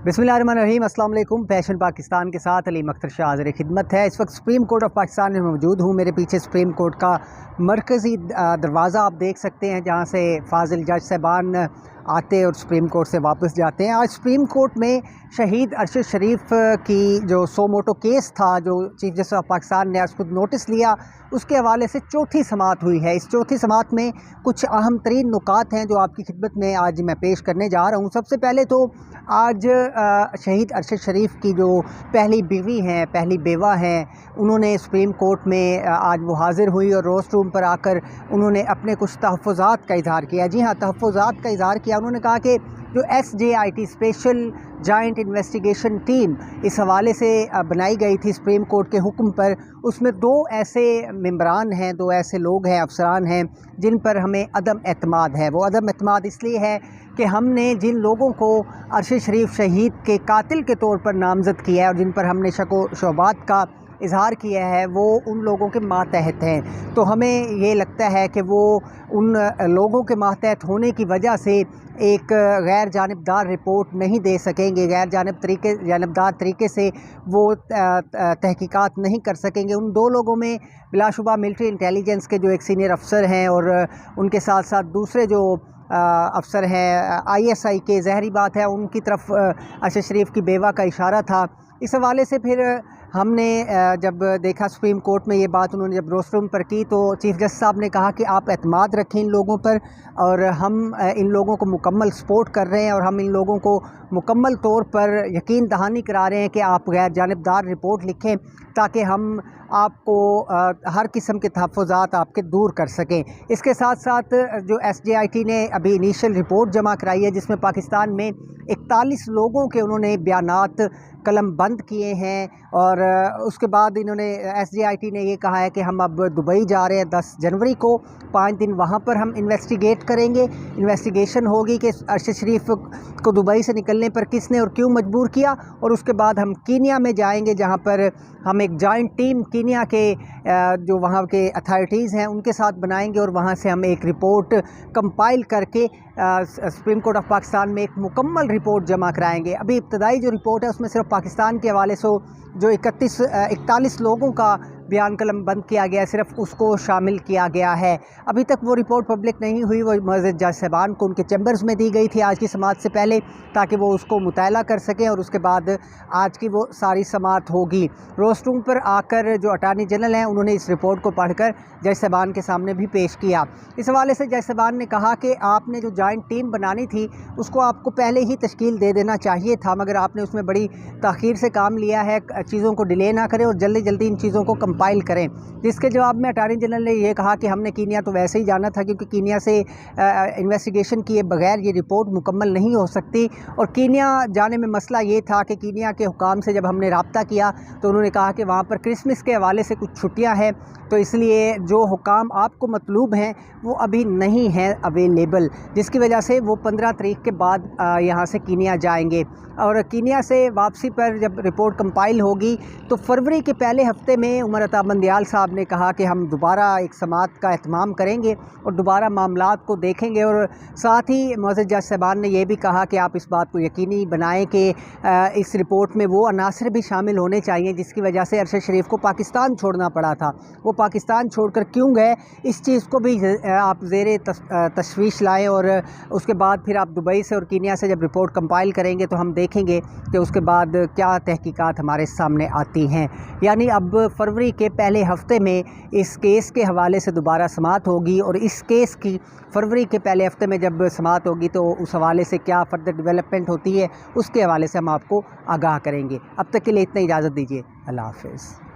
बिस्मिल्लाहिर्रहमानिर्रहीम। अस्सलाम वालेकुम। फैशन पाकिस्तान के साथ अली अख्तर शाह हाज़िर खिदमत है। इस वक्त सुप्रीम कोर्ट ऑफ पाकिस्तान में मौजूद हूँ। मेरे पीछे सुप्रीम कोर्ट का मरकज़ी दरवाज़ा आप देख सकते हैं, जहाँ से फाजिल जज साहबान आते और सुप्रीम कोर्ट से वापस जाते हैं। आज सुप्रीम कोर्ट में शहीद अरशद शरीफ की जो सो मोटो केस था, जो चीफ जस्टिस ऑफ पाकिस्तान ने आज खुद नोटिस लिया, उसके हवाले से चौथी समाअत हुई है। इस चौथी समाअत में कुछ अहम तरीन नुकात हैं जो आपकी खिदमत में आज मैं पेश करने जा रहा हूँ। सबसे पहले तो आज शहीद अरशद शरीफ की जो पहली बीवी हैं, पहली बेवा हैं, उन्होंने सुप्रीम कोर्ट में आज वो हाज़िर हुई और रोस्ट रूम पर आकर उन्होंने अपने कुछ तहफ़्फ़ुज़ात का इज़हार किया। जी हाँ, तहफ़्फ़ुज़ात का इज़हार किया। उन्होंने कहा कि जो SJIT special joint investigation team इस हवाले से बनाई गई थी सुप्रीम कोर्ट के हुक्म पर, उसमें दो ऐसे मेंबरान हैं, दो ऐसे लोग हैं, अफसरान हैं, जिन पर हमें अदम एतमाद है। वो अदम एतमाद इसलिए है कि हमने जिन लोगों को अरशद शरीफ शहीद के कातिल के तौर पर नामज़द किया है और जिन पर हमने शक व शुबात का इज़हार किया है, वो उन लोगों के मातहत हैं। तो हमें ये लगता है कि वो उन लोगों के मातहत होने की वजह से एक गैर जानिबदार रिपोर्ट नहीं दे सकेंगे, गैर जानिबदार तरीके से वो तहकीकात नहीं कर सकेंगे। उन दो लोगों में बिलाशुबा मिलिट्री इंटेलिजेंस के जो एक सीनियर अफसर हैं और उनके साथ साथ दूसरे जो अफसर हैं ISI के, ज़ाहिरी बात है उनकी तरफ अरशद शरीफ की बेवा का इशारा था। इस हवाले से फिर हमने जब देखा सुप्रीम कोर्ट में ये बात उन्होंने जब रोस्ट रूम पर की, तो चीफ जस्टिस साहब ने कहा कि आप एतमाद रखें इन लोगों पर और हम इन लोगों को मुकम्मल सपोर्ट कर रहे हैं और हम इन लोगों को मुकम्मल तौर पर यकीन दहानी करा रहे हैं कि आप गैर जानिबदार रिपोर्ट लिखें ताकि हम आपको हर किस्म के तहफ़्फ़ुज़ात आपके दूर कर सकें। इसके साथ साथ जो SJIT ने अभी इनीशियल रिपोर्ट जमा कराई है, जिसमें पाकिस्तान में 41 लोगों के उन्होंने बयानात कलम बंद किए हैं और उसके बाद इन्होंने SJIT ने ये कहा है कि हम अब दुबई जा रहे हैं 10 जनवरी को, 5 दिन वहाँ पर हम इन्वेस्टिगेट करेंगे। इन्वेस्टिगेशन होगी कि अरशद शरीफ को दुबई से निकलने पर किसने और क्यों मजबूर किया, और उसके बाद हम कीनिया में जाएंगे, जहाँ पर हम एक जॉइंट टीम कीनिया के जो वहाँ के अथॉरिटीज़ हैं उनके साथ बनाएंगे और वहाँ से हम एक रिपोर्ट कंपाइल करके सुप्रीम कोर्ट ऑफ पाकिस्तान में एक मुकम्मल रिपोर्ट जमा कराएंगे। अभी इब्तदाई जो रिपोर्ट है उसमें सिर्फ पाकिस्तान के हवाले से जो 41 लोगों का बयान कलम बंद किया गया, सिर्फ उसको शामिल किया गया है। अभी तक वो रिपोर्ट पब्लिक नहीं हुई। वो मुअज़्ज़ज़ जज साहबान को उनके चैम्बर्स में दी गई थी आज की समाअत से पहले, ताकि वो उसको मुताला कर सकें और उसके बाद आज की वो सारी समाअत होगी। रोस्ट रूम पर आकर जो अटार्नी जनरल हैं उन्होंने इस रिपोर्ट को पढ़कर जज साहबान के सामने भी पेश किया। इस हवाले से जज साहबान ने कहा कि आपने जो जॉइंट टीम बनानी थी उसको आपको पहले ही तश्कील दे देना चाहिए था, मगर आपने उसमें बड़ी ताख़ीर से काम लिया है। चीज़ों को डिले ना करें और जल्दी जल्दी इन चीज़ों को कंपाइल करें। जिसके जवाब में अटार्नी जनरल ने यह कहा कि हमने कीनिया तो वैसे ही जाना था, क्योंकि कीनिया से इन्वेस्टिगेशन किए बगैर ये रिपोर्ट मुकम्मल नहीं हो सकती, और कीनिया जाने में मसला ये था कि कीनिया के हुकाम से जब हमने रब्ता किया तो उन्होंने कहा कि वहाँ पर क्रिसमस के हवाले से कुछ छुट्टियाँ हैं, तो इसलिए जो हुकाम आपको मतलूब हैं वो अभी नहीं हैं अवेलेबल, जिसकी वजह से वो 15 तारीख के बाद यहाँ से कीनिया जाएंगे। और कीनिया से वापसी पर जब रिपोर्ट कंपाइल होगी तो फरवरी के पहले हफ्ते में उमर अता बंदियाल साहब ने कहा कि हम दोबारा एक समाअत का एहतमाम करेंगे और दोबारा मामलात को देखेंगे, और साथ ही मुअज़्ज़ज़ जज साहबान ने यह भी कहा कि आप इस बात को यकीनी बनाएं कि इस रिपोर्ट में वो अनासर भी शामिल होने चाहिए जिसकी वजह से अरशद शरीफ को पाकिस्तान छोड़ना पड़ा था। वो पाकिस्तान छोड़कर क्यों गए, इस चीज़ को भी आप ज़ेरे तशवीश लाएँ, और उसके बाद फिर आप दुबई से और कीनिया से जब रिपोर्ट कंपाइल करेंगे तो हम देखेंगे कि उसके बाद क्या तहकीकात हमारे सामने आती हैं। यानी अब फरवरी के पहले हफ्ते में इस केस के हवाले से दोबारा समाअत होगी, और इस केस की फरवरी के पहले हफ्ते में जब समाअत होगी तो उस हवाले से क्या फर्दर डेवलपमेंट होती है उसके हवाले से हम आपको आगाह करेंगे। अब तक के लिए इतना इजाज़त दीजिए। अल्लाह हाफ़िज़।